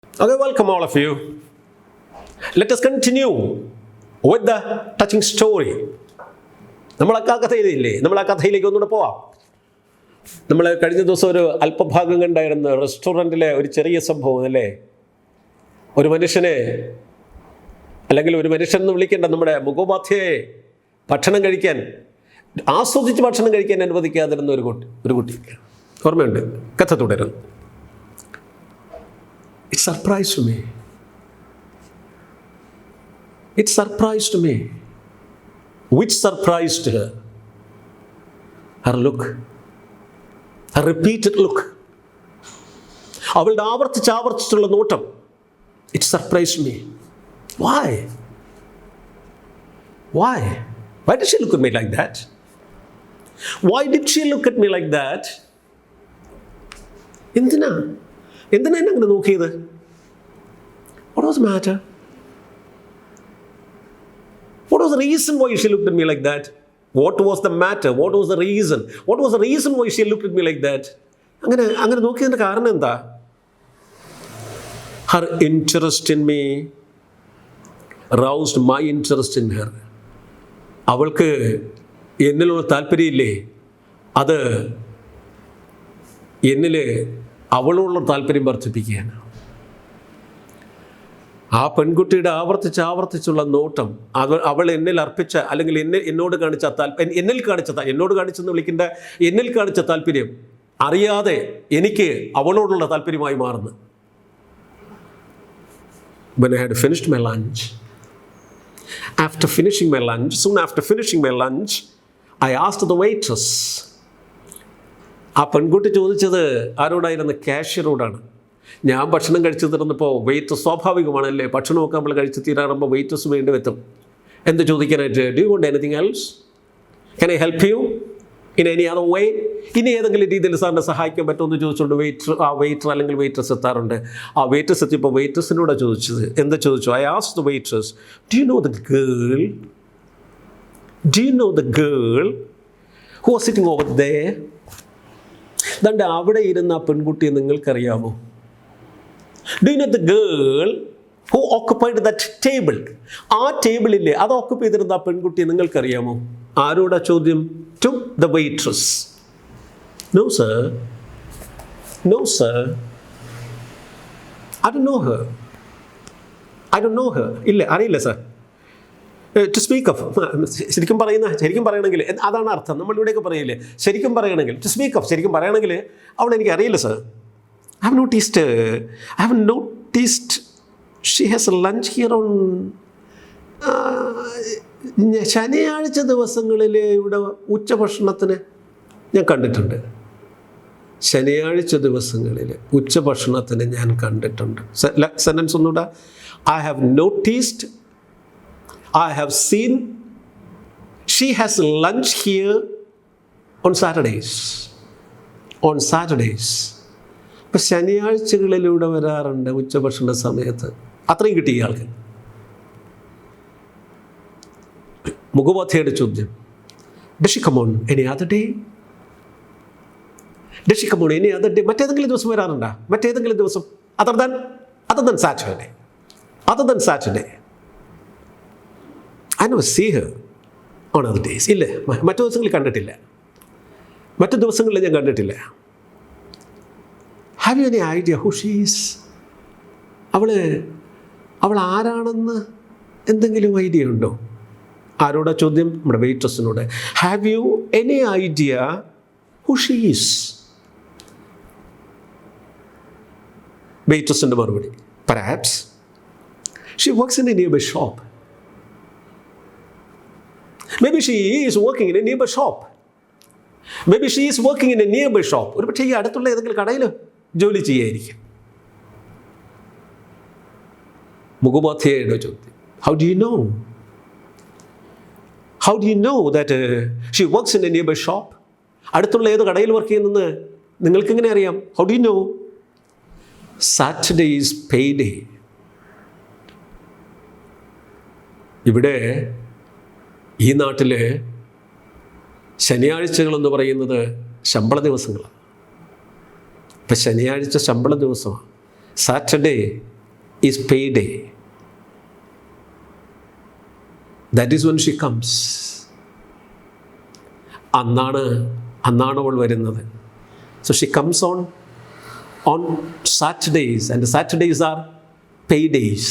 Okay, welcome all of you. Let us continue with the touching story. നമ്മൾ ആ കഥയിലേക്ക് ഒന്നുകൂടെ പോവാം. നമ്മൾ കഴിഞ്ഞ ദിവസം ഒരു അല്പഭാഗം കണ്ടായിരുന്നു റെസ്റ്റോറൻറ്റിലെ ഒരു ചെറിയ സംഭവം അല്ലേ. ഒരു മനുഷ്യനെ, അല്ലെങ്കിൽ ഒരു മനുഷ്യൻ എന്ന് വിളിക്കേണ്ട നമ്മുടെ മുഖോപാധ്യായെ ഭക്ഷണം കഴിക്കാൻ, ആസ്വദിച്ച് ഭക്ഷണം കഴിക്കാൻ അനുവദിക്കാതിരുന്ന ഒരു കുട്ടി ഓർമ്മയുണ്ട്. കഥ തുടരുന്നു. It surprised me. It surprised me. Which surprised her? Her look. Her repeated look. അവളുടെ ആവർത്തിച്ചുള്ള നോട്ടം. It surprised me. Why? Why? Why did she look at me like that? Why did she look at me like that? എന്തിനാ എന്നെ അങ്ങനെ നോക്കിയത്? What was the matter? What was the reason why she looked at me like that? What was the matter? What was the reason? What was the reason why she looked at me like that? അങ്ങനെ നോക്കിയതിൻ്റെ കാരണം എന്താ? Her interest in me roused my interest in her. അവൾക്ക് എന്നിലുള്ള താല്പര്യമില്ലേ, അത് എന്നിൽ അവളോടുള്ള താല്പര്യം വർദ്ധിപ്പിക്കുകയാണ്. ആ പെൺകുട്ടിയുടെ ആവർത്തിച്ചുള്ള നോട്ടം, അവൾ എന്നിൽ അർപ്പിച്ച, അല്ലെങ്കിൽ എന്നോട് കാണിച്ച എന്നോട് കാണിച്ചെന്ന് വിളിക്കേണ്ട, എന്നിൽ കാണിച്ച താല്പര്യം അറിയാതെ എനിക്ക് അവളോടുള്ള താല്പര്യമായി മാറുന്നു. When I had finished my lunch, soon after finishing my lunch, I asked the waitress. ആ പെൺകുട്ടി ചോദിച്ചത് ആരോടായിരുന്നു? കാഷ്യറോടാണ്. ഞാൻ ഭക്ഷണം കഴിച്ചു തീർന്നപ്പോൾ വെയിറ്റ്, സ്വാഭാവികമാണല്ലേ, ഭക്ഷണമൊക്കെ നമ്മൾ കഴിച്ച് തീരാറുമ്പോൾ വെയിറ്റേഴ്സ് വേണ്ടി എത്തും. എന്ത് ചോദിക്കാനായിട്ട്? Do you want anything else? Can I help you in any other way? ഇനി ഏതെങ്കിലും രീതിയിൽ സാറിനെ സഹായിക്കാൻ പറ്റുമെന്ന് ചോദിച്ചുകൊണ്ട് വെയിറ്റർ അല്ലെങ്കിൽ വെയിറ്റേഴ്സ് എത്താറുണ്ട്. ആ വെയിറ്റേഴ്സ് എത്തിയപ്പോൾ വെയിറ്റേഴ്സിനോടാണ് ചോദിച്ചത്. എന്താ ചോദിച്ചു? I asked the waiters, do you know the girl who was sitting over there? ദാണ്ട് അവിടെ ഇരുന്ന ആ പെൺകുട്ടിയെ നിങ്ങൾക്കറിയാമോ? Do you know the girl who occupied that table? ആ ടേബിളില്ലേ, അത് ഓക്കുപ്പൈ ചെയ്തിരുന്ന ആ പെൺകുട്ടിയെ നിങ്ങൾക്കറിയാമോ? ആരോടാ ചോദ്യം? To the waitress. No sir, I don't know her. ഇല്ല, അറിയില്ല സർ. ടു സ്പീക്ക് ഓഫ്, ശരിക്കും പറയണമെങ്കിൽ അതാണ് അർത്ഥം. നമ്മളിവിടെയൊക്കെ പറയില്ലേ, ശരിക്കും പറയണമെങ്കിൽ, ടു സ്പീക്ക് ഓഫ്, ശരിക്കും പറയണമെങ്കിൽ അവളെ എനിക്ക് അറിയില്ല sir. I have noticed she has a lunch here on ശനിയാഴ്ച ദിവസങ്ങളിൽ ഇവിടെ ഉച്ചഭക്ഷണത്തിന് ഞാൻ കണ്ടിട്ടുണ്ട്. ശനിയാഴ്ച ദിവസങ്ങളിൽ ഉച്ചഭക്ഷണത്തിന് ഞാൻ കണ്ടിട്ടുണ്ട്. സെൻറ്റൻസ് ഒന്നുകൂടെ. I have seen she has lunch here on Saturdays. അപ്പം ശനിയാഴ്ചകളിലൂടെ വരാറുണ്ട് ഉച്ചഭക്ഷണ സമയത്ത്. അത്രയും കിട്ടി ഇയാൾക്ക്. മുഖോപാധ്യായുടെ ചോദ്യം, Does she come on any other day? മറ്റേതെങ്കിലും ദിവസം വരാറുണ്ടോ? മറ്റേതെങ്കിലും ദിവസം other than Saturday. I never see her on other days. ഇല്ല, മറ്റു ദിവസങ്ങളിൽ കണ്ടിട്ടില്ല. ഞാൻ കണ്ടിട്ടില്ല. Have you any idea who she is? അവൾ ആരാണെന്ന് എന്തെങ്കിലും ഐഡിയ ഉണ്ടോ? ആരോടാ ചോദ്യം? നമ്മുടെ വെയിട്രസിനോട്. Have you any idea who she is? വെയിട്രസിൻ്റെ മറുപടി, Perhaps she works in a nearby shop. Maybe she is working in a nearby shop. ഒരു പക്ഷേ ഈ അടുത്തുള്ള ഏതെങ്കിലും കടയിൽ ജോലി ചെയ്യായിരിക്കും. മുഖോപാധ്യായുടെ ചോദ്യം, How do you know that she works in a nearby shop? അടുത്തുള്ള ഏത് കടയിൽ വർക്ക് ചെയ്യുന്നെന്ന് നിങ്ങൾക്കെങ്ങനെ അറിയാം? How do you know? Saturday is payday. ഇവിടെ ഈ നാട്ടിൽ ശനിയാഴ്ചകളെന്ന് പറയുന്നത് ശമ്പള ദിവസങ്ങളാണ്. ഇപ്പം ശനിയാഴ്ച ശമ്പള ദിവസമാണ്. Saturday is payday. That is when she comes. അന്നാണ് അവൾ വരുന്നത്. So she comes on Saturdays, and the Saturdays are paydays.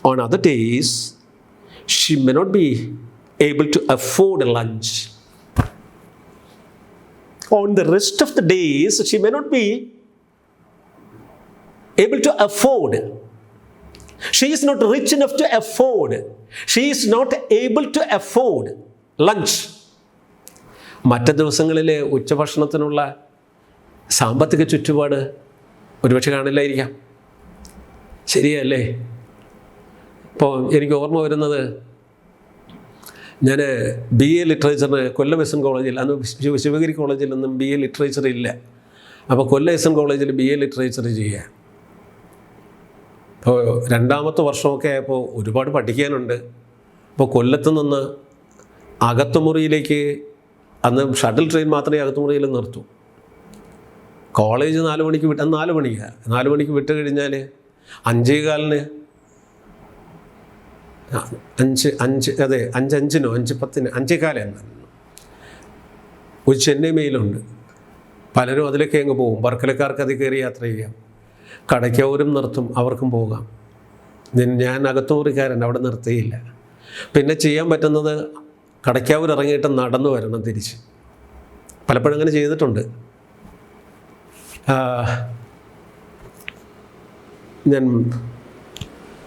On other days, she may not be able to afford a lunch. On the rest of the days, she may not be able to afford. She is not rich enough to afford. She is not able to afford lunch. മറ്റ് ദിവസങ്ങളിൽ ഉച്ചഭക്ഷണത്തിനുള്ള സാമ്പത്തിക ചുറ്റുപാട് ഒരുപക്ഷെ കാണില്ലായിരിക്കാം. ശരിയല്ലേ? ഇപ്പോൾ എനിക്ക് ഓർമ്മ വരുന്നത്, ഞാൻ BA ലിറ്ററേച്ചറിന് കൊല്ലം എസ് എൻ കോളേജിൽ, അന്ന് ശിവഗിരി കോളേജിൽ നിന്നും BA ലിറ്ററേച്ചർ ഇല്ല. അപ്പോൾ കൊല്ലം എസ് എൻ കോളേജിൽ BA ലിറ്ററേച്ചർ ചെയ്യുക. അപ്പോൾ 2ാമത്തെ വർഷമൊക്കെ ആയപ്പോൾ ഒരുപാട് പഠിക്കാനുണ്ട്. അപ്പോൾ കൊല്ലത്ത് നിന്ന് അകത്തുമുറിയിലേക്ക്, അന്ന് ഷട്ടിൽ ട്രെയിൻ മാത്രമേ അകത്തുമുറിയിൽ നിർത്തൂ. കോളേജ് 4 മണിക്ക് വിട്ട്, 4 മണിക്ക് വിട്ട് കഴിഞ്ഞാൽ 5:15 5:05 5:10 5:15 എന്നാണ് ഒരു ചെന്നൈ മെയിലുണ്ട്. പലരും അതിലേക്ക് അങ്ങ് പോകും. വർക്കലക്കാർക്ക് അതിൽ കയറി യാത്ര ചെയ്യാം. കടയ്ക്കവരും നിർത്തും, അവർക്കും പോകാം. ഞാൻ അകത്തുമുറിക്കാരൻ, അവിടെ നിർത്തിയില്ല. പിന്നെ ചെയ്യാൻ പറ്റുന്നത് കടയ്ക്കാവൂർ ഇറങ്ങിയിട്ട് നടന്നു വരണം തിരിച്ച്. പലപ്പോഴും അങ്ങനെ ചെയ്തിട്ടുണ്ട്. ഞാൻ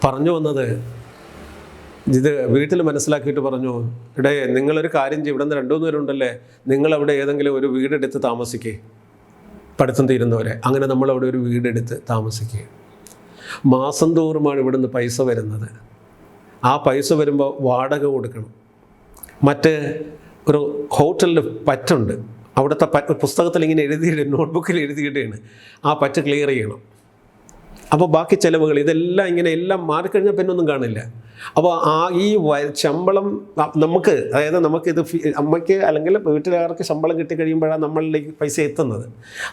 പറഞ്ഞു വന്നത്, ഇത് വീട്ടിൽ മനസ്സിലാക്കിയിട്ട് പറഞ്ഞു, ഇടേ നിങ്ങളൊരു കാര്യം ചെയ്യും, ഇവിടെ നിന്ന് 2-3 പേരുണ്ടല്ലേ, നിങ്ങളവിടെ ഏതെങ്കിലും ഒരു വീടെടുത്ത് താമസിക്കേ, പഠിത്തം തീരുന്നവരെ. അങ്ങനെ നമ്മളവിടെ ഒരു വീടെടുത്ത് താമസിക്കുക. മാസം തോറുമാണ് ഇവിടുന്ന് പൈസ വരുന്നത്. ആ പൈസ വരുമ്പോൾ വാടക കൊടുക്കണം. മറ്റ് ഒരു ഹോട്ടലിൽ പറ്റുണ്ട്, അവിടുത്തെ പുസ്തകത്തിൽ ഇങ്ങനെ എഴുതിയിട്ട്, നോട്ട്ബുക്കിൽ എഴുതിയിട്ടാണ് ആ പറ്റ് ക്ലിയർ ചെയ്യണം. അപ്പോൾ ബാക്കി ചിലവുകൾ ഇതെല്ലാം ഇങ്ങനെ എല്ലാം മാറിക്കഴിഞ്ഞാൽ പിന്നെ ഒന്നും കാണില്ല. അപ്പോൾ ഈ ശമ്പളം നമുക്ക്, അതായത് നമുക്കിത് അമ്മയ്ക്ക് അല്ലെങ്കിൽ വീട്ടുകാർക്ക് ശമ്പളം കിട്ടിക്കഴിയുമ്പോഴാണ് നമ്മളിലേക്ക് പൈസ എത്തുന്നത്.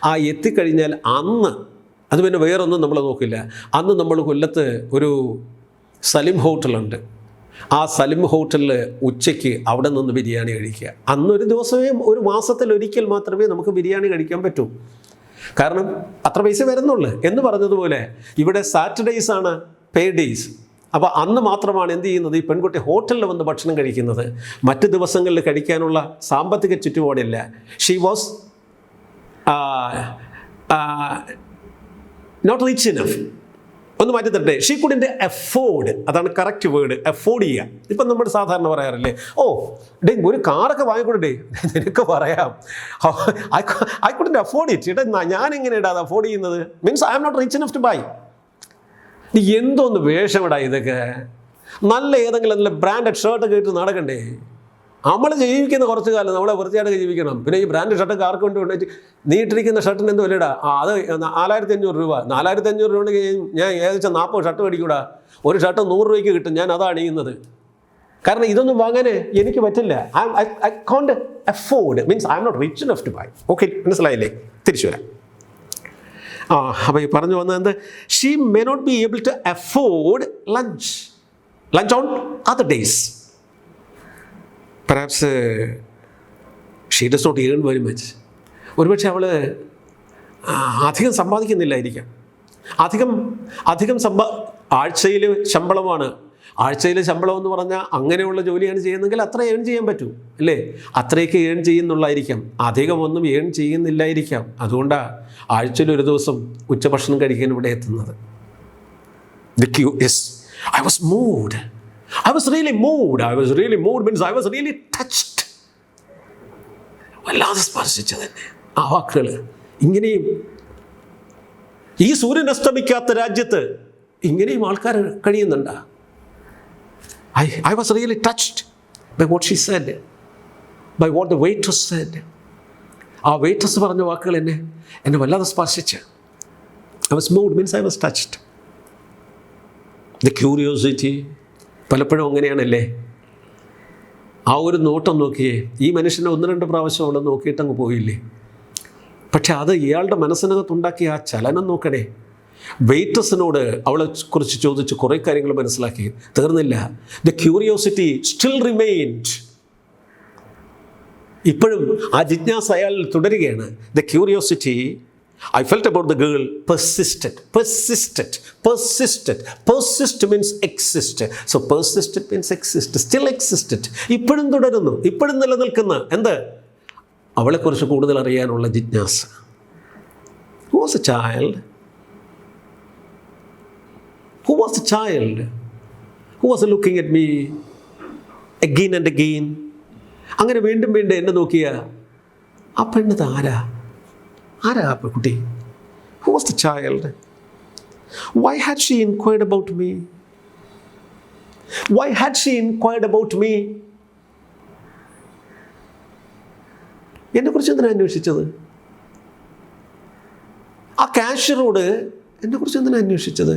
ആ എത്തിക്കഴിഞ്ഞാൽ അന്ന് അത് പിന്നെ വേറൊന്നും നമ്മൾ നോക്കില്ല. അന്ന് നമ്മൾ കൊല്ലത്ത് ഒരു സലിം ഹോട്ടലുണ്ട്. ആ സലിം ഹോട്ടലിൽ ഉച്ചയ്ക്ക് അവിടെ നിന്ന് ബിരിയാണി കഴിക്കുക. അന്നൊരു ദിവസമേ, ഒരു മാസത്തിലൊരിക്കൽ മാത്രമേ നമുക്ക് ബിരിയാണി കഴിക്കാൻ പറ്റൂ. കാരണം അത്ര പൈസ വരുന്നുള്ളൂ. എന്ന് പറഞ്ഞതുപോലെ ഇവിടെ സാറ്റർഡേയ്സ് ആണ് പേ ഡേയ്സ്. അപ്പോൾ അന്ന് മാത്രമാണ് എന്ത് ചെയ്യുന്നത്, ഈ പെൺകുട്ടി ഹോട്ടലിൽ വന്ന് ഭക്ഷണം കഴിക്കുന്നത്. മറ്റ് ദിവസങ്ങളിൽ കഴിക്കാനുള്ള സാമ്പത്തിക ചുറ്റുപാടില്ല. She was not rich enough. ഒന്ന് മാറ്റി തരട്ടെ, ഷീ കുഡിൻ്റ് അഫോർഡ്. അതാണ് കറക്റ്റ് വേർഡ്, അഫോർഡ് ചെയ്യുക. ഇപ്പം നമ്മൾ സാധാരണ പറയാറില്ലേ, ഓ ഡേ ഒരു കാറൊക്കെ വാങ്ങിക്കൊണ്ടേ, നിനക്ക് പറയാം ഐ കുഡിൻ്റ് അഫോർഡ് ഇറ്റ്. ഇടാ ഞാനെങ്ങനെയാണ് അത് അഫോർഡ് ചെയ്യുന്നത്? Means I am not rich enough to buy. നീ എന്തോന്ന് വേഷമിടാ ഇതൊക്കെ. നല്ല ഏതെങ്കിലും നല്ല ബ്രാൻഡഡ് ഷർട്ടൊക്കെ ഇട്ട് നടക്കണ്ടേ? നമ്മൾ ജീവിക്കുന്ന കുറച്ച് കാലം നമ്മളെ വൃത്തിയായിട്ടൊക്കെ ജീവിക്കണം. പിന്നെ ഈ ബ്രാൻഡ് ഷർട്ടൊക്കെ ആർക്ക് കൊണ്ടുപോയിട്ട്, നീ ഇട്ടിരിക്കുന്ന ഷർട്ടിന് എന്ത് വിലയിടാ? അത് 4500 രൂപ. 4500 രൂപ ഞാൻ ഏകദേശം 40 ഷർട്ട് മേടിക്കൂടാ. ഒരു ഷർട്ട് 100 രൂപയ്ക്ക് കിട്ടും. ഞാൻ അതാണ് അണിയുന്നത്. കാരണം ഇതൊന്നും വാങ്ങാൻ എനിക്ക് പറ്റില്ല. I can't afford. Means I am not rich enough to buy. Okay, മനസ്സിലായില്ലേ? തിരിച്ചു വരാം. അപ്പോൾ ഈ പറഞ്ഞു വന്നത്, she may not be able to afford lunch on other days. Perhaps she does not earn very much. ഒരുപക്ഷെ അവൾ അധികം സമ്പാദിക്കുന്നില്ലായിരിക്കാം. അധികം ആഴ്ചയിൽ ശമ്പളമാണ്. ആഴ്ചയിലെ ശമ്പളം എന്ന് പറഞ്ഞാൽ അങ്ങനെയുള്ള ജോലിയാണ് ചെയ്യുന്നതെങ്കിൽ അത്ര ഏൺ ചെയ്യാൻ പറ്റൂ അല്ലേ? അത്രയൊക്കെ ഏൺ ചെയ്യുന്നുള്ളായിരിക്കാം. അധികമൊന്നും ഏൺ ചെയ്യുന്നില്ലായിരിക്കാം. അതുകൊണ്ടാണ് ആഴ്ചയിൽ ഒരു ദിവസം ഉച്ചഭക്ഷണം കഴിക്കാൻ ഇവിടെ എത്തുന്നത്. I was moved. I was really moved means I was really touched. വല്ലാതെ സ്പർശിച്ചത് തന്നെ ആ വാക്കുകൾ. ഇങ്ങനെയും ഈ സൂര്യൻ അസ്തമിക്കാത്ത രാജ്യത്ത് ഇങ്ങനെയും ആൾക്കാർ കഴിയുന്നുണ്ട്. I was really touched by what she said, by what the waitress said. ആ വെയിറ്റസ് പറഞ്ഞ വാക്കുകൾ എന്നെ വല്ലാതെ സ്പർശിച്ച്. I was moved means I was touched. The curiosity, പലപ്പോഴും അങ്ങനെയാണല്ലേ. ആ ഒരു നോട്ടം നോക്കിയേ, ഈ മനുഷ്യനെ 1-2 പ്രാവശ്യം അവളെ നോക്കിയിട്ടങ്ങ് പോയില്ലേ. പക്ഷെ അത് ഇയാളുടെ മനസ്സിനകത്തുണ്ടാക്കിയ ആ ചലനം നോക്കണേ. വെയിറ്റേഴ്സിനോട് അവളെ കുറിച്ച് ചോദിച്ച് കുറേ കാര്യങ്ങൾ മനസ്സിലാക്കി. തീർന്നില്ല. The curiosity still remained. ഇപ്പോഴും ആ ജിജ്ഞാസ അയാൾ തുടരുകയാണ്. The curiosity I felt about the girl persisted. Persist means exist. So persisted means exist. Still existed. ഇപ്പോഴും തുടരുന്നു, ഇപ്പോഴും നിലനിൽക്കുന്ന എന്ത്? അവളെക്കുറിച്ച് കൂടുതൽ അറിയാനുള്ള ജിജ്ഞാസ. Who was a child? Who was a child? Who was looking at me again and again? അങ്ങനെ വീണ്ടും വീണ്ടും എന്നെ നോക്കിയ ആ പെണ്ണത് ആരാ ആ കുട്ടി? Who was the child? Why had she inquired about me? Why had she inquired about me? എന്നെക്കുറിച്ച് എന്തിനാണ് അന്വേഷിച്ചത്? ആ കാഷ്യറോട് എന്നെക്കുറിച്ച് എന്തിനാണ് അന്വേഷിച്ചത്?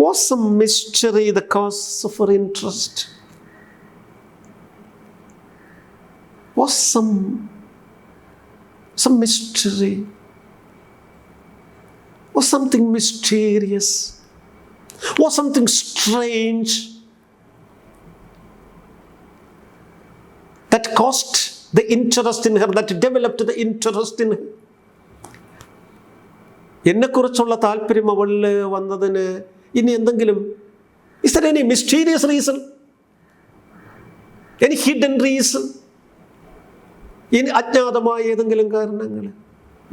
Was some mystery the cause of her interest? Was some mystery? Was something mysterious? Was something strange that caused the interest in her, that developed the interest in her? എന്നെക്കുറിച്ചുള്ള താല്പര്യം അവളിൽ വന്നതിന് ഇനി എന്തെങ്കിലും, is there any mysterious reason? Any hidden reason? ഇനി അജ്ഞാതമായ ഏതെങ്കിലും കാരണങ്ങൾ?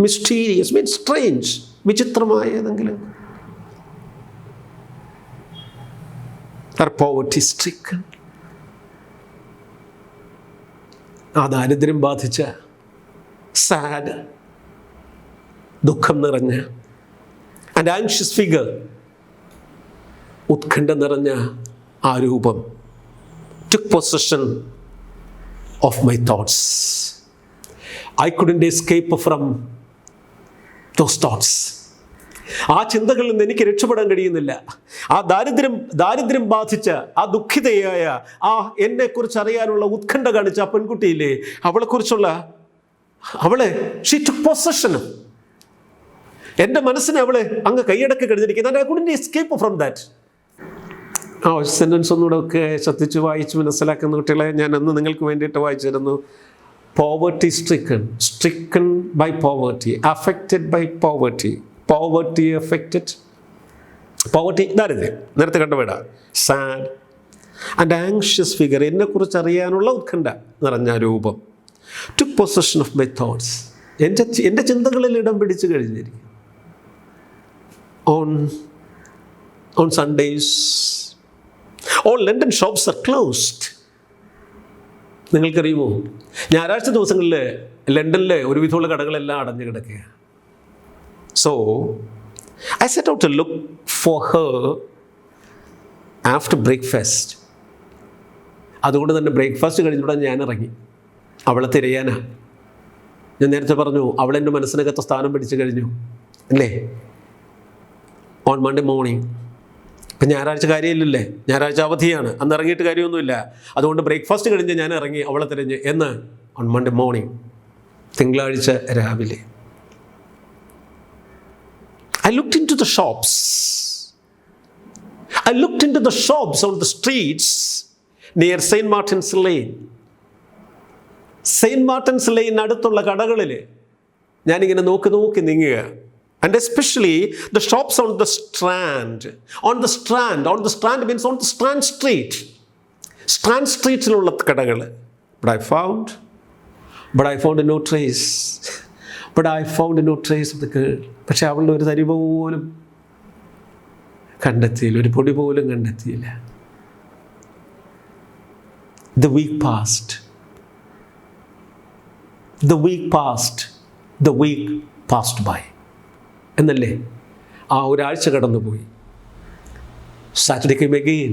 Mysterious means strange, വിചിത്രമായ ഏതെങ്കിലും. പോവർട്ടി സ്ട്രിക്കൺ, ആ ദാരിദ്ര്യം ബാധിച്ച, സാഡ്, ദുഃഖം നിറഞ്ഞ, ആൻഡ് ആൻഷ്യസ് ഫിഗർ, ഉത്കണ്ഠ നിറഞ്ഞ ആ രൂപം took possession of my thoughts. I couldn't escape from those thoughts. ആ ചിന്തകളിൽ നിന്ന് എനിക്ക് രക്ഷപ്പെടാൻ കഴിയുന്നില്ല. ആ ദാരിദ്ര്യം ബാധിച്ച, ആ ദുഃഖിതയായ, ആ എന്നെക്കുറിച്ച് അറിയാനുള്ള ഉത്കണ്ഠ കാണിച്ച ആ പെൺകുട്ടിയില്ലേ, അവളെ she took possession. എൻ്റെ മനസ്സിനെ അവളെ അങ്ങ് കൈയടക്കി കഴിഞ്ഞിരിക്കുന്നത്. I couldn't escape from that. ആ ഒരു സെൻറ്റൻസ് ഒന്നുകൂടെ ഒക്കെ ശ്രദ്ധിച്ച് വായിച്ച് മനസ്സിലാക്കുന്ന കുട്ടികളെ ഞാൻ അന്ന് നിങ്ങൾക്ക് വേണ്ടിയിട്ട് വായിച്ചിരുന്നു. Poverty stricken by poverty, affected by poverty, poverty affected, poverty ദാരിദ്ര്യം, നേരത്തെ കണ്ടുപിടാ, സാഡ് ആൻഡ് ആങ്ഷ്യസ് ഫിഗർ, എന്നെക്കുറിച്ച് അറിയാനുള്ള ഉത്കണ്ഠ നിറഞ്ഞ രൂപം. Took possession of my thoughts, എൻ്റെ ചിന്തകളിൽ ഇടം പിടിച്ചു കഴിഞ്ഞിരിക്കും. On Sundays, all London shops are closed. നിങ്ങൾക്കറിയുമോ, ഞായറാഴ്ച ദിവസങ്ങളിൽ ലണ്ടനിലെ ഒരുവിധമുള്ള കടകളെല്ലാം അടഞ്ഞു കിടക്കുക. So I set out to look for her after breakfast. അതുകൊണ്ട് തന്നെ ബ്രേക്ക്ഫാസ്റ്റ് കഴിഞ്ഞുകൂടെ ഞാൻ ഇറങ്ങി അവളെ തിരയാനാ. ഞാൻ നേരത്തെ പറഞ്ഞു, അവളെൻ്റെ മനസ്സിനകത്ത് സ്ഥാനം പിടിച്ചു കഴിഞ്ഞു അല്ലേ. ഓൺ മൺഡേ മോർണിംഗ്, ഇപ്പം ഞായറാഴ്ച കാര്യമില്ലല്ലേ, ഞായറാഴ്ച അവധിയാണ്, അന്ന് ഇറങ്ങിയിട്ട് കാര്യമൊന്നുമില്ല. അതുകൊണ്ട് ബ്രേക്ക്ഫാസ്റ്റ് കഴിഞ്ഞ് ഞാൻ ഇറങ്ങി അവളെ തിരഞ്ഞ്. എന്ന് ഓൺ മൺഡേ മോർണിംഗ്, തിങ്കളാഴ്ച രാവിലെ. I looked into the shops. I looked into the shops on the streets near St. Martin's Lane. Saint Martin's line അടുത്തുള്ള കടകളിൽ ഞാനിങ്ങനെ നോക്കി നീങ്ങുക. And especially the shops on the Strand. On the Strand means on the Strand Street. Strand Streetലുള്ള കടകൾ. But I found no trace. Of the girl. പക്ഷെ അവളുടെ ഒരു തരി പോലും കണ്ടെത്തിയില്ല, ഒരു പൊടി പോലും കണ്ടെത്തിയില്ല. The week passed by. എന്നല്ലേ, ആ ഒരാഴ്ച കടന്നുപോയി. Saturday came again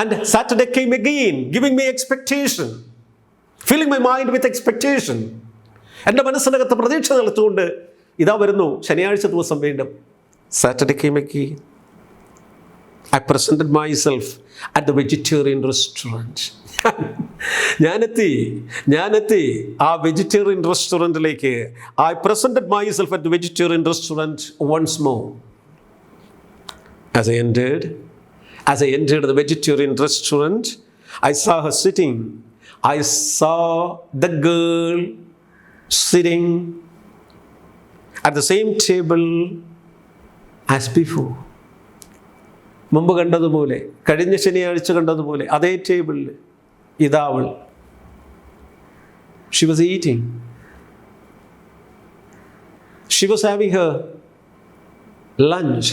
and Saturday came again, giving me expectation, filling my mind with expectation. എൻ്റെ മനസ്സിനകത്ത് പ്രതീക്ഷ നിലത്തുകൊണ്ട് ഇതാ വരുന്നു ശനിയാഴ്ച ദിവസം വീണ്ടും. Saturday came again. I presented myself at the vegetarian restaurant. ഞാനെത്തി ആ വെജിറ്റേറിയൻ റെസ്റ്റോറൻറ്റിലേക്ക്. I presented myself at vegetarian restaurant once more. As I entered the vegetarian restaurant, I saw her sitting. I saw the girl sitting at the same table as before. മുമ്പ് കണ്ടതുപോലെ, കഴിഞ്ഞ ശനിയാഴ്ച കണ്ടതുപോലെ അതേ ടേബിളിൽ ഇതാ അവൾ. She was eating. She was having her lunch.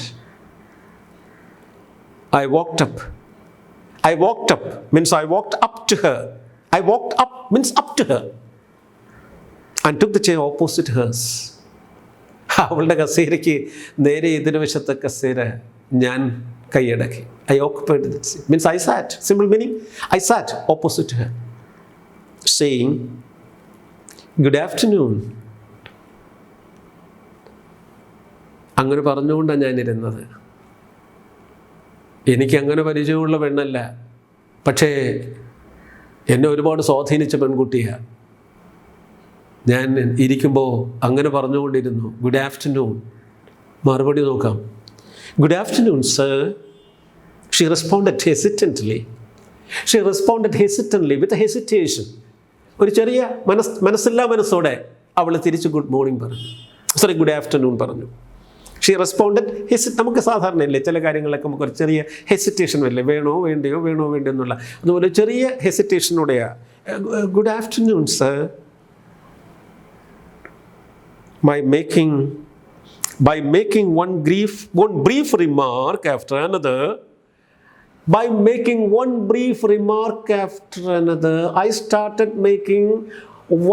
I walked up means I walked up to her. I walked up means up to her and took the chair opposite hers. അവളുടെ കസേരയ്ക്ക് നേരെ എതിർവശത്തെ കസേര ഞാൻ കൈയടക്കി. I occupied that seat. Means I sat. Simple meaning, I sat opposite her, saying, "Good afternoon." അങ്ങനെ പറഞ്ഞുകൊണ്ടാണ് ഞാനിരുന്നത്. എനിക്കങ്ങനെ പരിചയമുള്ള പെണ്ണല്ല, പക്ഷേ എന്നെ ഒരുപാട് സ്വാധീനിച്ച പെൺകുട്ടിയാണ്. ഞാൻ ഇരിക്കുമ്പോൾ അങ്ങനെ പറഞ്ഞുകൊണ്ടിരുന്നു. Good afternoon. മറുപടി നോക്കാം. Good afternoon sir. She responded hesitantly. With hesitation. ഒരു ചെറിയ മനസ്സില്ലാ മനസ്സോടെ അവൾ തിരിച്ച് ഗുഡ് മോർണിംഗ് പറഞ്ഞു. ഗുഡ് ആഫ്റ്റർനൂൺ പറഞ്ഞു. ഷീ റെസ്പോണ്ടഡ് നമുക്ക് സാധാരണയല്ലേ ചില കാര്യങ്ങളൊക്കെ നമുക്ക് ഒരു ചെറിയ ഹെസിറ്റേഷൻ വരില്ലേ, വേണോ വേണ്ടയോ എന്നുള്ള. അതുപോലെ ചെറിയ ഹെസിറ്റേഷനോടെയാ good afternoon sir. By making one brief remark after another, I started making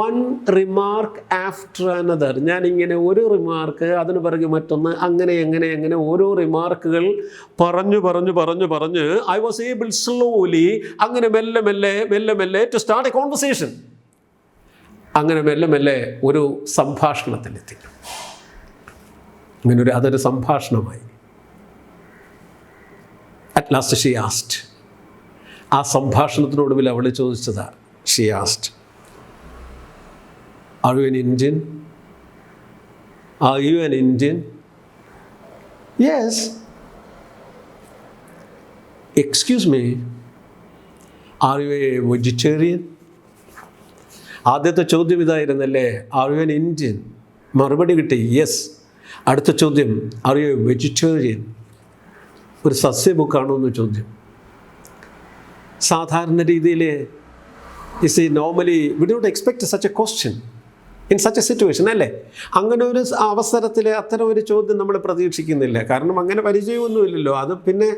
one remark after another. ഞാനിങ്ങനെ ഒരു റിമാർക്ക്, അതിന് പിറകെ മറ്റൊന്ന്, അങ്ങനെ ഓരോ റിമാർക്കുകൾ പറഞ്ഞ് I was able slowly, അങ്ങനെ മെല്ലെ to start a conversation. അങ്ങനെ മെല്ലെ ഒരു സംഭാഷണത്തിലെത്തി. അതൊരു സംഭാഷണമായി. At last she asked. ആ സംഭാഷണത്തിനൊടുവിൽ അവൾ ചോദിച്ചതാ. She asked, Are you an Indian? Yes. Excuse me, are you a vegetarian? ആദ്യത്തെ ചോദ്യം ഇതായിരുന്നല്ലേ, ആർ യു എൻ ഇന്ത്യൻ? മറുപടി കിട്ടി യെസ്. അടുത്ത ചോദ്യം, ആർ യു എ വെജിറ്റേറിയൻ? ഒരു സസ്യബുക്കാണോ എന്ന് ചോദ്യം. സാധാരണ രീതിയിൽ normally we don't expect such A question in such A situation അല്ലേ. അങ്ങനെ ഒരു അവസരത്തിൽ അത്തരം ഒരു ചോദ്യം നമ്മൾ പ്രതീക്ഷിക്കുന്നില്ല. കാരണം അങ്ങനെ പരിചയമൊന്നുമില്ലല്ലോ. അത് പിന്നെ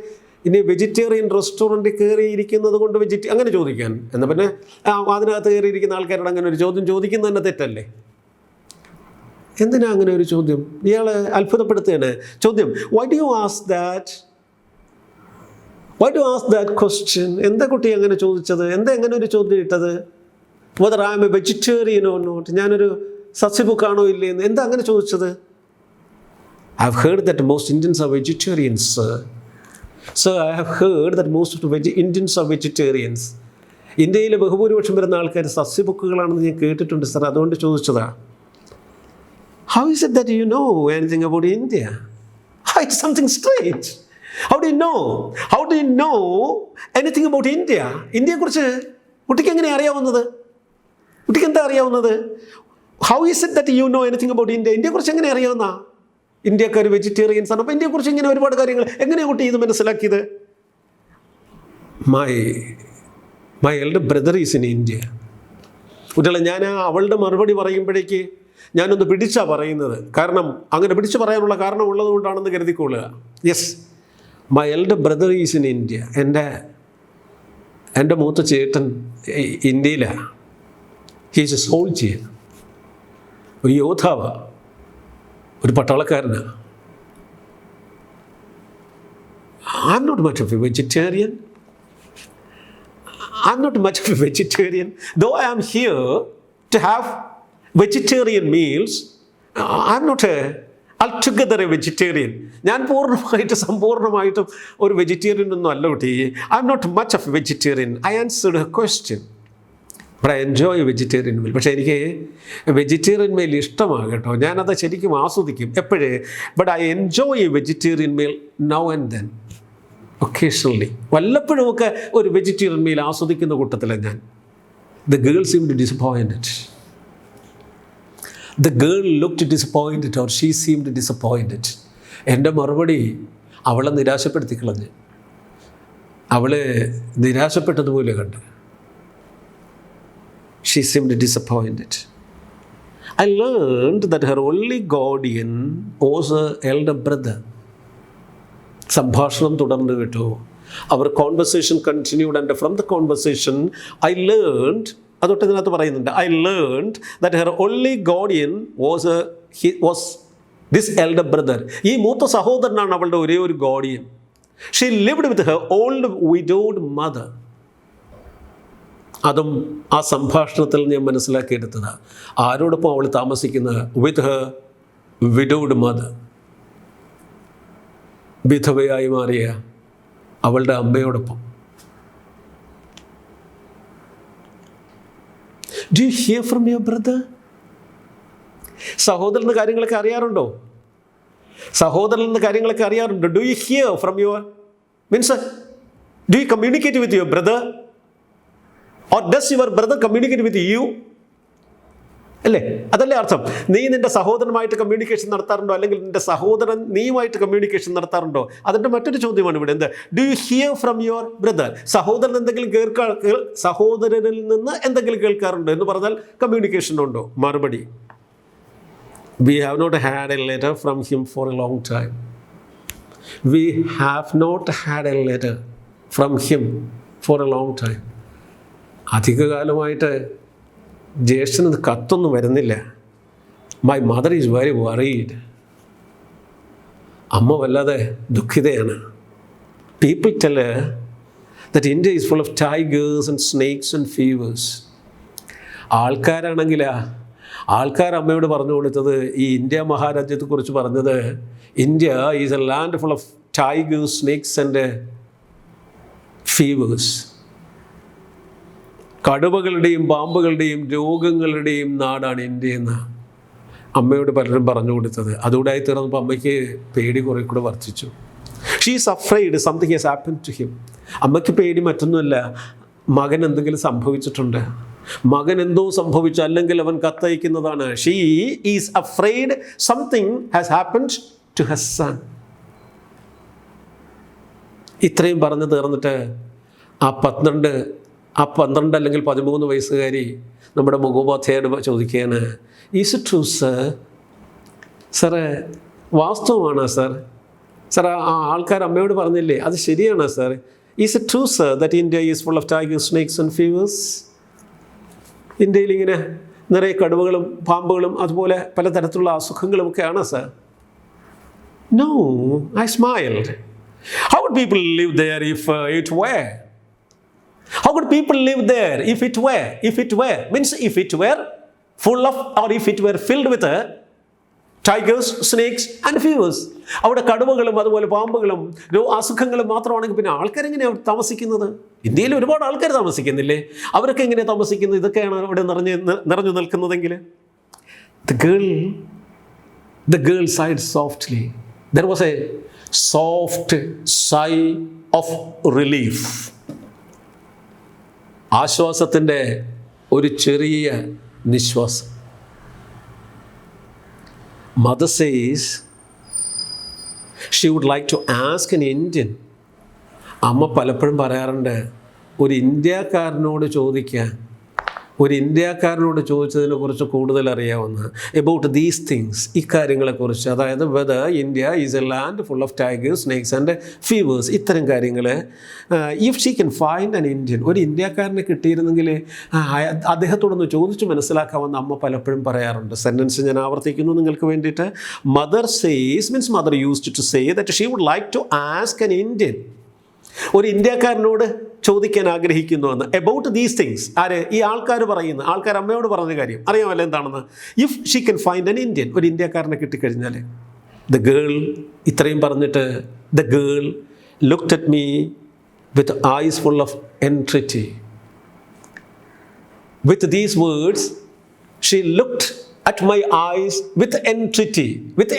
ഇനി വെജിറ്റേറിയൻ റെസ്റ്റോറൻറ്റിൽ കയറിയിരിക്കുന്നത് കൊണ്ട് അങ്ങനെ ചോദിക്കാൻ, എന്നാൽ പിന്നെ അതിനകത്ത് കയറിയിരിക്കുന്ന ആൾക്കാരോട് അങ്ങനെ ഒരു ചോദ്യം ചോദിക്കുന്നത് തന്നെ തെറ്റല്ലേ? എന്തിനാ അങ്ങനെ ഒരു ചോദ്യം? ഇയാൾ അത്ഭുതപ്പെടുത്തുകയാണ്. ചോദ്യം, why do you ask that question? എന്താ കുട്ടി അങ്ങനെ ചോദിച്ചത്? എന്താ എങ്ങനെ ഒരു ചോദ്യം ഇട്ടത്? Whether I am a vegetarian or not, ഞാനൊരു സസ്യബുക്കാണോ ഇല്ലേ എന്ന് എന്താ അങ്ങനെ ചോദിച്ചത്? I have heard that most Indians are vegetarians sir. Sir, I have heard that most of the Indians are vegetarians. ഇന്ത്യയിലെ ബഹുഭൂരിപക്ഷം വരുന്ന ആൾക്കാർ സസ്യബുക്കുകളാണെന്ന് ഞാൻ കേട്ടിട്ടുണ്ട് സർ, അതുകൊണ്ട് ചോദിച്ചതാ. How is it that you know anything about India? It's something strange. How do you know anything about India? ഇന്ത്യയെക്കുറിച്ച് കുട്ടിക്ക് എങ്ങനെയാണ് അറിയാവുന്നത്? കുട്ടിക്ക് എന്താ അറിയാവുന്നത്? How is it that you know anything about India? ഇന്ത്യയെക്കുറിച്ച് എങ്ങനെ അറിയാവുന്ന? ഇന്ത്യക്കാർ വെജിറ്റേറിയൻസ് ആണ്. അപ്പോൾ ഇന്ത്യയെക്കുറിച്ച് ഇങ്ങനെ ഒരുപാട് കാര്യങ്ങൾ എങ്ങനെയാണ് കുട്ടി ഇത് മനസ്സിലാക്കിയത്? My elder brother is in India. കുട്ടികളെ, ഞാൻ അവളുടെ മറുപടി പറയുമ്പോഴേക്ക് ഞാനൊന്ന് പിടിച്ചാണ് പറയുന്നത്. കാരണം അങ്ങനെ പിടിച്ചു പറയാനുള്ള കാരണം ഉള്ളത് കൊണ്ടാണെന്ന് കരുതിക്കൊള്ളുക. Yes, my elder brother is in India. എൻ്റെ മൂത്ത ചേട്ടൻ ഇന്ത്യയിലാണ്. ഹീസ് എ സോൾജിയർ, ഒരു യോദ്ധാവാണ്, ഒരു പട്ടാളക്കാരനാണ്. I'm not much of a vegetarian. Though I am here to have vegetarian meals, I'm altogether a vegetarian. ഞാൻ സമ്പൂർണ്ണമായിട്ടും ഒരു വെജിറ്റേറിയൻ ഒന്നും അല്ല കുട്ടി. I am not much of a vegetarian. I answered her question. But I enjoy vegetarian meal. പക്ഷേ എനിക്ക് vegetarian meal ഇഷ്ടമാണ് കേട്ടോ. ഞാനത് ശരിക്കും ആസ്വദിക്കും എപ്പോഴേ. But I enjoy a vegetarian meal now and then, occasionally. വല്ലപ്പോഴുമൊക്കെ ഒരു വെജിറ്റേറിയൻ മീൽ ആസ്വദിക്കുന്ന കൂട്ടത്തിലാണ് ഞാൻ. The girl seemed disappointed. The girl looked disappointed, or she seemed disappointed. എൻ്റെ മറുപടി അവളെ നിരാശപ്പെടുത്തി കളഞ്ഞ്. അവളെ നിരാശപ്പെട്ടതുപോലെ കണ്ട്. She seemed disappointed. I learned that her only guardian was her elder brother. സംഭാഷണം തുടർന്ന് കേട്ടോ. Our conversation continued, and from the conversation I learned, അതൊട്ട് ഇതിനകത്ത് പറയുന്നുണ്ട്, I learned that her only guardian was this elder brother. ഈ മൂത്ത സഹോദരനാണ് അവളുടെ ഒരേ ഒരു guardian. She lived with her old widowed mother. അതും ആ സംഭാഷണത്തിൽ ഞാൻ മനസ്സിലാക്കിയെടുത്തതാണ്. ആരോടൊപ്പം അവൾ താമസിക്കുന്നത്? വിത്ത് ഹർ വിഡോഡ് മദർ. വിധവയായി മാറിയ അവളുടെ അമ്മയോടൊപ്പം. Do you hear from your brother? സഹോദരന് കാര്യങ്ങളൊക്കെ അറിയാറുണ്ടോ? Do you hear from your means do you communicate with your brother, or does your brother communicate with you? അല്ലേ? അതല്ലേ അർത്ഥം. നീ നിൻ്റെ സഹോദരനുമായിട്ട് കമ്മ്യൂണിക്കേഷൻ നടത്താറുണ്ടോ, അല്ലെങ്കിൽ നിൻ്റെ സഹോദരൻ നീയുമായിട്ട് കമ്മ്യൂണിക്കേഷൻ നടത്താറുണ്ടോ? അതിൻ്റെ മറ്റൊരു ചോദ്യമാണ് ഇവിടെ. എന്ത്? Do you hear from your brother? സഹോദരനിൽ നിന്ന് എന്തെങ്കിലും കേൾക്കാറുണ്ടോ എന്ന് പറഞ്ഞാൽ കമ്മ്യൂണിക്കേഷൻ ഉണ്ടോ? മറുപടി, we have not had a letter from him for a long time. We have not had a letter from him for a long time. അധികകാലമായിട്ട് ജ്യേഷ്ഠന് കത്തൊന്നും വരുന്നില്ല. My mother is very worried. അമ്മ വല്ലാതെ ദുഃഖിതയാണ്. People tell that India is full of tigers and snakes and fevers. ആൾക്കാർ അമ്മയോട് പറഞ്ഞു കൊടുത്തത്, ഈ ഇന്ത്യ മഹാരാജ്യത്തെക്കുറിച്ച് പറഞ്ഞത്, India is a land full of tigers, snakes and fevers. കടുവകളുടെയും പാമ്പുകളുടെയും രോഗങ്ങളുടെയും നാടാണ് ഇന്ത്യ എന്ന് അമ്മയോട് പലരും പറഞ്ഞു കൊടുത്തത്. അതുകൂടായി തീർന്നപ്പോൾ അമ്മയ്ക്ക് പേടി കുറെ കൂടെ വർദ്ധിച്ചു. She is afraid something has happened to him. അമ്മയ്ക്ക് പേടി മറ്റൊന്നുമല്ല, മകൻ എന്തെങ്കിലും സംഭവിച്ചിട്ടുണ്ട്, മകൻ എന്തോ സംഭവിച്ചു, അല്ലെങ്കിൽ അവൻ കത്തയക്കുന്നതാണ്. She is afraid something has happened to her son. ഇത്രയും പറഞ്ഞു തീർന്നിട്ട് ആ 12 അല്ലെങ്കിൽ 13 വയസ്സുകാരി നമ്മുടെ മുഖോപാധ്യായോട് ചോദിക്കുകയാണ്, ഈസ് ഇറ്റ് ട്രൂ സർ? സാറേ, വാസ്തവമാണോ സാർ? സാർ, ആ ആൾക്കാർ അമ്മയോട് പറഞ്ഞില്ലേ, അത് ശരിയാണോ sir? Is it true sir that India is full of tigers, snakes and fevers? ഇന്ത്യയിൽ ഇങ്ങനെ നിറയെ കടുവകളും പാമ്പുകളും അതുപോലെ പലതരത്തിലുള്ള അസുഖങ്ങളും ഒക്കെയാണോ sir? No, I smiled. How would people live there if it were? How could people live there if it were? Means if it were full of, or if it were filled with tigers, snakes and fevers. അവിടെ കടുവകളും അതുപോലെ പാമ്പുകളും അസുഖങ്ങളും മാത്രമാണെങ്കിൽ പിന്നെ ആൾക്കാരെങ്ങനെയാണ് താമസിക്കുന്നത്? ഇന്ത്യയിൽ ഒരുപാട് ആൾക്കാർ താമസിക്കുന്നില്ലേ? അവരൊക്കെ എങ്ങനെയാണ് താമസിക്കുന്നത്? ഇതൊക്കെയാണ് അവിടെ നിറഞ്ഞു നിൽക്കുന്നതെങ്കിൽ. The girl sighed softly. There was a soft sigh of relief. ആശ്വാസത്തിൻ്റെ ഒരു ചെറിയ നിശ്വാസം. Mother says she would like to ask an Indian. അമ്മ പലപ്പോഴും പറയാറുണ്ട്, ഒരു ഇന്ത്യക്കാരനോട് ചോദിച്ചതിനെ കുറിച്ച് കൂടുതൽ അറിയാവുന്ന, എബൌട്ട് ദീസ് തിങ്സ്, ഇക്കാര്യങ്ങളെക്കുറിച്ച്, അതായത് whether India is a land full of tigers, snakes and fevers, ഇത്തരം കാര്യങ്ങൾ. If she can find an Indian, ഒരു ഇന്ത്യക്കാരനെ കിട്ടിയിരുന്നെങ്കിൽ അദ്ദേഹത്തോടൊന്ന് ചോദിച്ച് മനസ്സിലാക്കാമെന്ന് അമ്മ പലപ്പോഴും പറയാറുണ്ട്. സെൻറ്റൻസ് ഞാൻ ആവർത്തിക്കുന്നു നിങ്ങൾക്ക് വേണ്ടിയിട്ട്. Mother says means mother used to say that she would like to ask an Indian, ഒരു ഇന്ത്യക്കാരനോട് ചോദിക്കാൻ ആഗ്രഹിക്കുന്നുവെന്ന്. About these things. ഈ ആൾക്കാർ അമ്മയോട് പറഞ്ഞ കാര്യം അറിയാമല്ലോ എന്താണെന്ന്. If she can find an Indian, ഒരു ഇന്ത്യക്കാരനെ കിട്ടിക്കഴിഞ്ഞാൽ. ദ ഗേൾ ഇത്രയും പറഞ്ഞിട്ട് the girl looked at me with eyes full of entreaty. With these words, she looked at my eyes with entreaty, with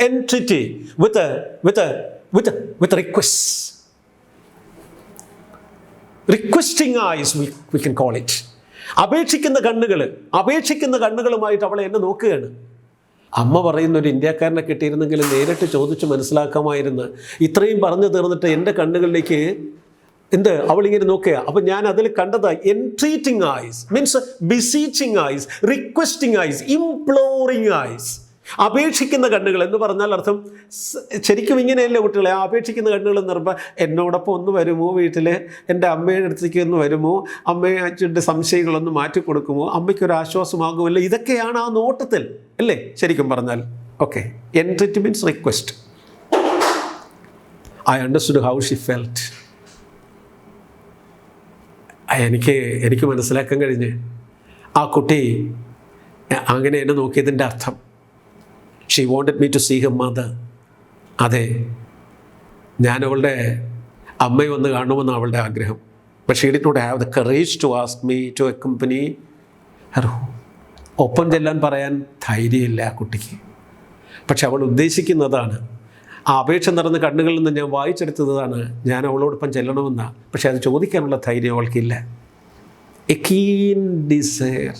request. Requesting eyes, we can call it. അപേക്ഷിക്കുന്ന കണ്ണുകളുമായിട്ട് അവളെ എന്നെ നോക്കുകയാണ്. അമ്മ പറയുന്ന ഒരു ഇന്ത്യക്കാരനെ കിട്ടിയിരുന്നെങ്കിൽ നേരിട്ട് ചോദിച്ച് മനസ്സിലാക്കാമായിരുന്നു. ഇത്രയും പറഞ്ഞു തീർന്നിട്ട് എൻ്റെ കണ്ണുകളിലേക്ക് അവളിങ്ങനെ നോക്കുക. അപ്പം ഞാൻ അതിൽ കണ്ടത് entreating eyes means beseeching eyes, requesting eyes, imploring eyes. അപേക്ഷിക്കുന്ന കണ്ണുകൾ എന്ന് പറഞ്ഞാൽ അർത്ഥം ശരിക്കും ഇങ്ങനെയല്ലേ കുട്ടികളെ? അപേക്ഷിക്കുന്ന കണ്ണുകൾ എന്ന് പറയുമ്പോൾ എന്നോടൊപ്പം ഒന്ന് വരുമോ, വീട്ടിൽ എൻ്റെ അമ്മയുടെ അടുത്തേക്ക് ഒന്ന് വരുമോ, അമ്മയെ അച്ഛൻ്റെ സംശയങ്ങളൊന്ന് മാറ്റിക്കൊടുക്കുമോ, അമ്മയ്ക്കൊരു ആശ്വാസമാകുമല്ലോ, ഇതൊക്കെയാണ് ആ നോട്ടത്തിൽ അല്ലേ ശരിക്കും പറഞ്ഞാൽ. Okay, entreat means request. I understood how she felt. എനിക്ക് മനസ്സിലാക്കാൻ കഴിഞ്ഞ് ആ കുട്ടി അങ്ങനെ എന്നെ നോക്കിയതിൻ്റെ അർത്ഥം she wanted me to see her mother. അതെ, ഞാൻ അവളുടെ അമ്മയെ ഒന്ന് കാണുമെന്ന് അവളുടെ ആഗ്രഹം. But she did not have the courage to ask me to accompany her. ഒപ്പം ചെല്ലാൻ പറയാൻ ധൈര്യമില്ല ആ കുട്ടിക്ക്. പക്ഷെ അവൾ ഉദ്ദേശിക്കുന്നതാണ്, ആ അപേക്ഷ നിറഞ്ഞ കണ്ണുകളിൽ നിന്ന് ഞാൻ വായിച്ചെടുത്തതാണ് ഞാൻ അവളോടൊപ്പം ചെല്ലണമെന്നാണ്. പക്ഷെ അത് ചോദിക്കാനുള്ള ധൈര്യം അവൾക്കില്ല. A keen desire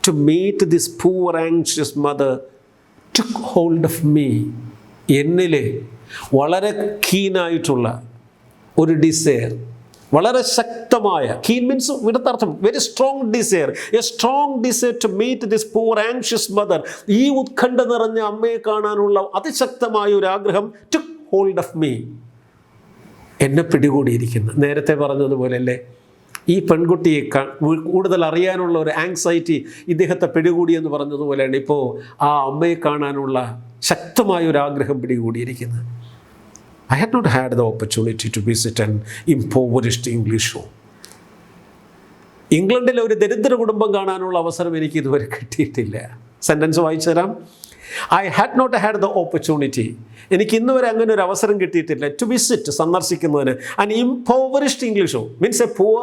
to meet this poor anxious mother took hold of me. എന്നിൽ വളരെ കീനായിട്ടുള്ള ഒരു ഡിസയർ, വളരെ ശക്തമായ, കീൻ മീൻസ് ഇവിടുത്തെ അർത്ഥം very strong desire, a strong desire to meet this poor anxious mother. ഈ ഉത്കണ്ഠ നിറഞ്ഞ അമ്മയെ കാണാനുള്ള അതിശക്തമായ ഒരു ആഗ്രഹം took hold of me. എന്നെ പിടികൂടിയിരിക്കുന്നു. നേരത്തെ പറഞ്ഞതുപോലെ അല്ലേ, ഈ പെൺകുട്ടിയെ കൂടുതൽ അറിയാനുള്ള ഒരു ആങ്സൈറ്റി ഇദ്ദേഹത്തെ പിടികൂടി എന്ന് പറഞ്ഞതുപോലെയാണ് ഇപ്പോൾ ആ അമ്മയെ കാണാനുള്ള ശക്തമായ ഒരു ആഗ്രഹം പിടികൂടിയിരിക്കുന്നത്. I had not had the opportunity to visit an impoverished English home. ഇംഗ്ലണ്ടിലെ ഒരു ദരിദ്ര കുടുംബം കാണാനുള്ള അവസരം എനിക്ക് ഇതുവരെ കിട്ടിയിട്ടില്ല. സെൻറ്റൻസ് വായിച്ചു തരാം. I had not had the opportunity. എനിക്ക് ഇന്ന് വരെ അങ്ങനെ ഒരു അവസരം കിട്ടിയിട്ടില്ല. To visit, സന്ദർശിക്കുന്നതിന് an impoverished English home means a poor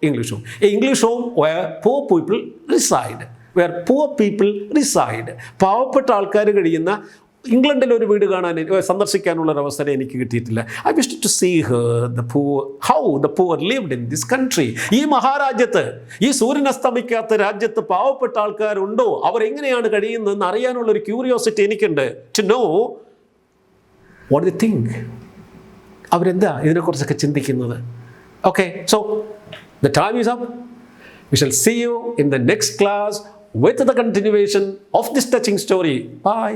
English home. A English home where poor people reside. പാവപ്പെട്ട ആൾക്കാർ കഴിയുന്ന ഇംഗ്ലണ്ടിൽ ഒരു വീട് കാണാൻ സന്ദർശിക്കാനുള്ളൊരവസരം എനിക്ക് കിട്ടിയിട്ടില്ല. I wished to see her, how the poor lived in this country. ഈ മഹാരാജ്യത്ത്, ഈ സൂര്യൻ അസ്തമിക്കാത്ത രാജ്യത്ത് പാവപ്പെട്ട ആൾക്കാരുണ്ടോ, അവരെങ്ങനെയാണ് കഴിയുന്നതെന്ന് അറിയാനുള്ളൊരു ക്യൂരിയോസിറ്റി എനിക്കുണ്ട്. To know what they think. അവരെന്താ ഇതിനെക്കുറിച്ചൊക്കെ ചിന്തിക്കുന്നത്. Okay, so the time is up. We shall see you in the next class with the continuation of this touching story. Bye.